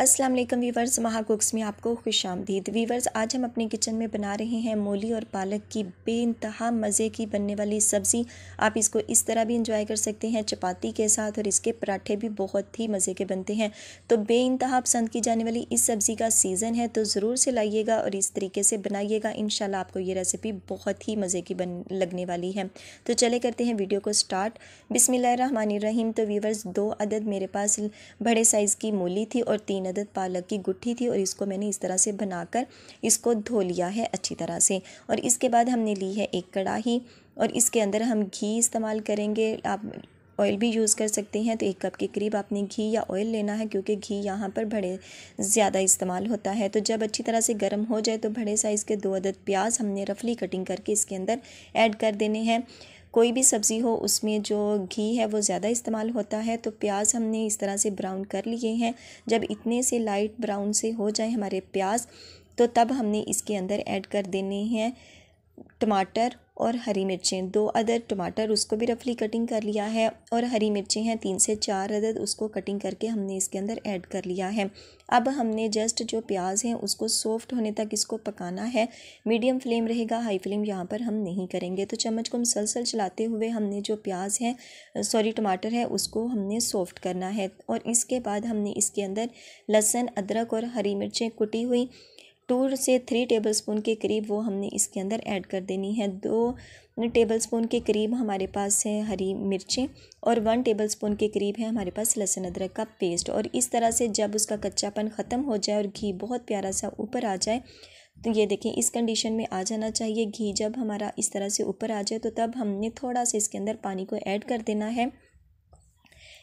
अस्सलाम वालेकुम वीवर्स, महा कुक्स में आपको खुशामदीद। वीवर्स, आज हम अपने किचन में बना रहे हैं मूली और पालक की बेइंतहा मज़े की बनने वाली सब्ज़ी। आप इसको इस तरह भी इंजॉय कर सकते हैं चपाती के साथ, और इसके पराठे भी बहुत ही मज़े के बनते हैं। तो बेइंतहा पसंद की जाने वाली इस सब्ज़ी का सीज़न है, तो ज़रूर से लाइएगा और इस तरीके से बनाइएगा। इंशाल्लाह आपको ये रेसिपी बहुत ही मज़े की लगने वाली है। तो चले करते हैं वीडियो को स्टार्ट। बिस्मिल्लाहिर्रहमानिर्रहीम। तो वीवर्स, 2 अदद मेरे पास बड़े साइज़ की मूली थी और 3 अदद पालक की गुट्ठी थी, और इसको मैंने इस तरह से बनाकर इसको धो लिया है अच्छी तरह से। और इसके बाद हमने ली है एक कढ़ाई, और इसके अंदर हम घी इस्तेमाल करेंगे। आप ऑयल भी यूज़ कर सकते हैं। तो 1 कप के करीब आपने घी या ऑयल लेना है, क्योंकि घी यहाँ पर बड़े ज़्यादा इस्तेमाल होता है। तो जब अच्छी तरह से गर्म हो जाए तो बड़े साइज़ के 2 अदद प्याज हमने रफली कटिंग करके इसके अंदर ऐड कर देने हैं। कोई भी सब्ज़ी हो उसमें जो घी है वो ज़्यादा इस्तेमाल होता है। तो प्याज हमने इस तरह से ब्राउन कर लिए हैं। जब इतने से लाइट ब्राउन से हो जाए हमारे प्याज, तो तब हमने इसके अंदर ऐड कर देने हैं टमाटर और हरी मिर्चें। 2 अदद टमाटर, उसको भी रफली कटिंग कर लिया है, और हरी मिर्चें हैं 3 से 4 अदद, उसको कटिंग करके हमने इसके अंदर ऐड कर लिया है। अब हमने जस्ट जो प्याज हैं उसको सॉफ्ट होने तक इसको पकाना है। मीडियम फ्लेम रहेगा, हाई फ्लेम यहाँ पर हम नहीं करेंगे। तो चम्मच को मुसलसल चलाते हुए हमने जो प्याज है टमाटर है उसको हमने सॉफ्ट करना है। और इसके बाद हमने इसके अंदर लहसुन, अदरक और हरी मिर्चें कुटी हुई 2 से 3 टेबलस्पून के करीब वो हमने इसके अंदर ऐड कर देनी है। 2 टेबलस्पून के करीब हमारे पास है हरी मिर्चें, और 1 टेबलस्पून के करीब है हमारे पास लहसुन अदरक का पेस्ट। और इस तरह से जब उसका कच्चापन ख़त्म हो जाए और घी बहुत प्यारा सा ऊपर आ जाए, तो ये देखें इस कंडीशन में आ जाना चाहिए घी। जब हमारा इस तरह से ऊपर आ जाए तो तब हमने थोड़ा सा इसके अंदर पानी को ऐड कर देना है,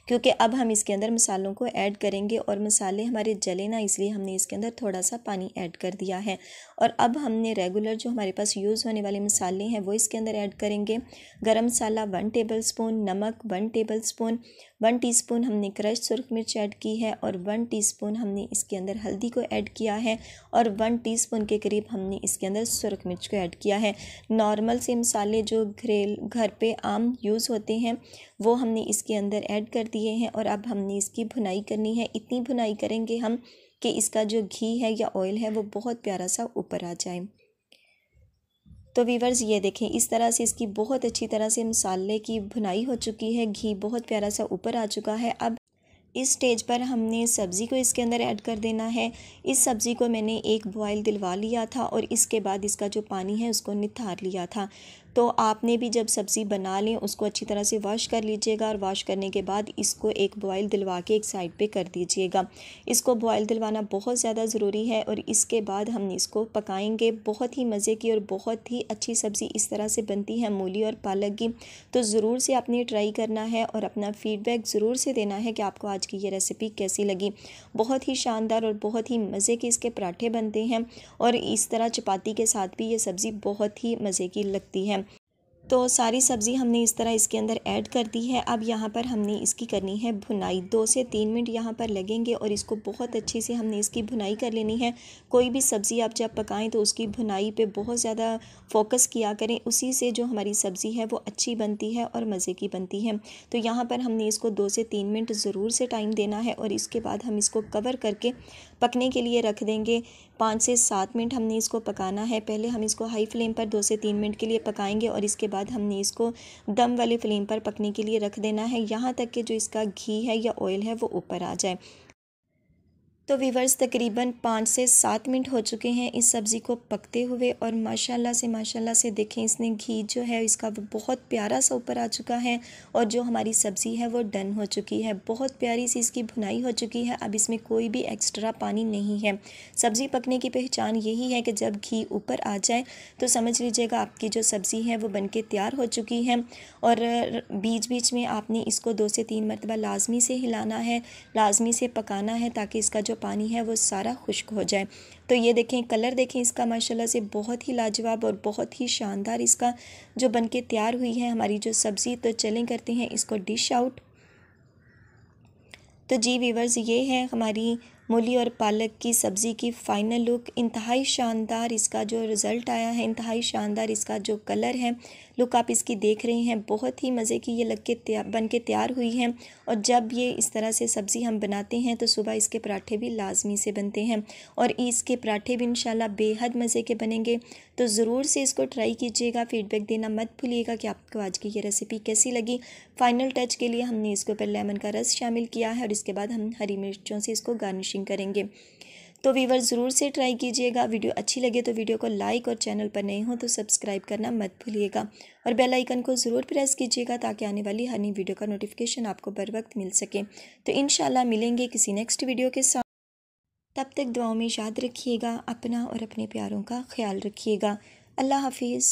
क्योंकि अब हम इसके अंदर मसालों को ऐड करेंगे और मसाले हमारे जले ना, इसलिए हमने इसके अंदर थोड़ा सा पानी ऐड कर दिया है। और अब हमने रेगुलर जो हमारे पास यूज़ होने वाले मसाले हैं वो इसके अंदर ऐड करेंगे। गरम मसाला 1 टेबलस्पून, नमक 1 टेबलस्पून, 1 टीस्पून हमने क्रश सुरख मिर्च ऐड की है, और 1 टीस्पून हमने इसके अंदर हल्दी को ऐड किया है, और 1 टीस्पून के करीब हमने इसके अंदर सुरख मिर्च को ऐड किया है। नॉर्मल से मसाले जो घर पे आम यूज़ होते हैं वो हमने इसके अंदर ऐड कर दिए हैं। और अब हमने इसकी भुनाई करनी है। इतनी भुनाई करेंगे हम कि इसका जो घी है या ऑयल है वो बहुत प्यारा सा ऊपर आ जाए। तो वीवर्स, ये देखें इस तरह से इसकी बहुत अच्छी तरह से मसाले की भुनाई हो चुकी है, घी बहुत प्यारा सा ऊपर आ चुका है। अब इस स्टेज पर हमने सब्ज़ी को इसके अंदर ऐड कर देना है। इस सब्ज़ी को मैंने एक बॉयल दिलवा लिया था, और इसके बाद इसका जो पानी है उसको निथार लिया था। तो आपने भी जब सब्ज़ी बना लें उसको अच्छी तरह से वॉश कर लीजिएगा, और वॉश करने के बाद इसको एक बॉयल दिलवा के एक साइड पे कर दीजिएगा। इसको बॉयल दिलवाना बहुत ज़्यादा ज़रूरी है, और इसके बाद हम इसको पकाएंगे। बहुत ही मज़े की और बहुत ही अच्छी सब्ज़ी इस तरह से बनती है मूली और पालक की। तो ज़रूर से आपने ट्राई करना है और अपना फ़ीडबैक ज़रूर से देना है कि आपको आज की ये रेसिपी कैसी लगी। बहुत ही शानदार और बहुत ही मज़े के इसके पराठे बनते हैं, और इस तरह चपाती के साथ भी ये सब्ज़ी बहुत ही मज़े की लगती है। तो सारी सब्ज़ी हमने इस तरह इसके अंदर ऐड कर दी है। अब यहाँ पर हमने इसकी करनी है भुनाई। 2 से 3 मिनट यहाँ पर लगेंगे, और इसको बहुत अच्छे से हमने इसकी भुनाई कर लेनी है। कोई भी सब्ज़ी आप जब पकाएं तो उसकी भुनाई पे बहुत ज़्यादा फोकस किया करें, उसी से जो हमारी सब्ज़ी है वो अच्छी बनती है और मज़े की बनती है। तो यहाँ पर हमने इसको 2 से 3 मिनट ज़रूर से टाइम देना है, और इसके बाद हम इसको कवर करके पकने के लिए रख देंगे। 5 से 7 मिनट हमने इसको पकाना है। पहले हम इसको हाई फ्लेम पर 2 से 3 मिनट के लिए पकाएंगे, और इसके बाद हमने इसको दम वाले फ्लेम पर पकने के लिए रख देना है, यहाँ तक कि जो इसका घी है या ऑयल है वो ऊपर आ जाए। तो वीवर्स, तकरीबन 5 से 7 मिनट हो चुके हैं इस सब्ज़ी को पकते हुए, और माशाल्लाह से देखें इसने घी जो है इसका वो बहुत प्यारा सा ऊपर आ चुका है, और जो हमारी सब्ज़ी है वो डन हो चुकी है। बहुत प्यारी सी इसकी भुनाई हो चुकी है। अब इसमें कोई भी एक्स्ट्रा पानी नहीं है। सब्ज़ी पकने की पहचान यही है कि जब घी ऊपर आ जाए तो समझ लीजिएगा आपकी जो सब्ज़ी है वो बनके तैयार हो चुकी है। और बीच बीच में आपने इसको 2 से 3 मरतबा लाजमी से हिलाना है, लाजमी से पकाना है, ताकि इसका जो पानी है वो सारा खुश्क हो जाए। तो ये देखें कलर देखें इसका माशाल्लाह से बहुत ही लाजवाब और बहुत ही शानदार इसका जो बनके तैयार हुई है हमारी जो सब्ज़ी। तो चलें करते हैं इसको डिश आउट। तो जी वीवर्स, ये है हमारी मूली और पालक की सब्ज़ी की फ़ाइनल लुक इंतहाई शानदार, इसका जो रिज़ल्ट आया है इंतहाई शानदार, इसका जो कलर है, लुक आप इसकी देख रहे हैं, बहुत ही मज़े की ये लग के बन के तैयार हुई है। और जब ये इस तरह से सब्ज़ी हम बनाते हैं तो सुबह इसके पराठे भी लाजमी से बनते हैं और इसके पराठे भी इंशाल्लाह बेहद मज़े के बनेंगे। तो ज़रूर से इसको ट्राई कीजिएगा, फ़ीडबैक देना मत भूलिएगा कि आपको आज की ये रेसिपी कैसी लगी। फ़ाइनल टच के लिए हमने इसके ऊपर लेमन का रस शामिल किया है और इसके बाद हम हरी मिर्चों से इसको गार्निशिंग करेंगे। तो वीवर ज़रूर से ट्राई कीजिएगा। वीडियो अच्छी लगे तो वीडियो को लाइक और चैनल पर नए हो तो सब्सक्राइब करना मत भूलिएगा और बेल आइकन को ज़रूर प्रेस कीजिएगा ताकि आने वाली हर नई वीडियो का नोटिफिकेशन आपको बर वक्त मिल सके। तो इंशाल्लाह मिलेंगे किसी नेक्स्ट वीडियो के साथ। तब तक दुआओं में याद रखिएगा, अपना और अपने प्यारों का ख्याल रखिएगा। अल्लाह हाफिज़।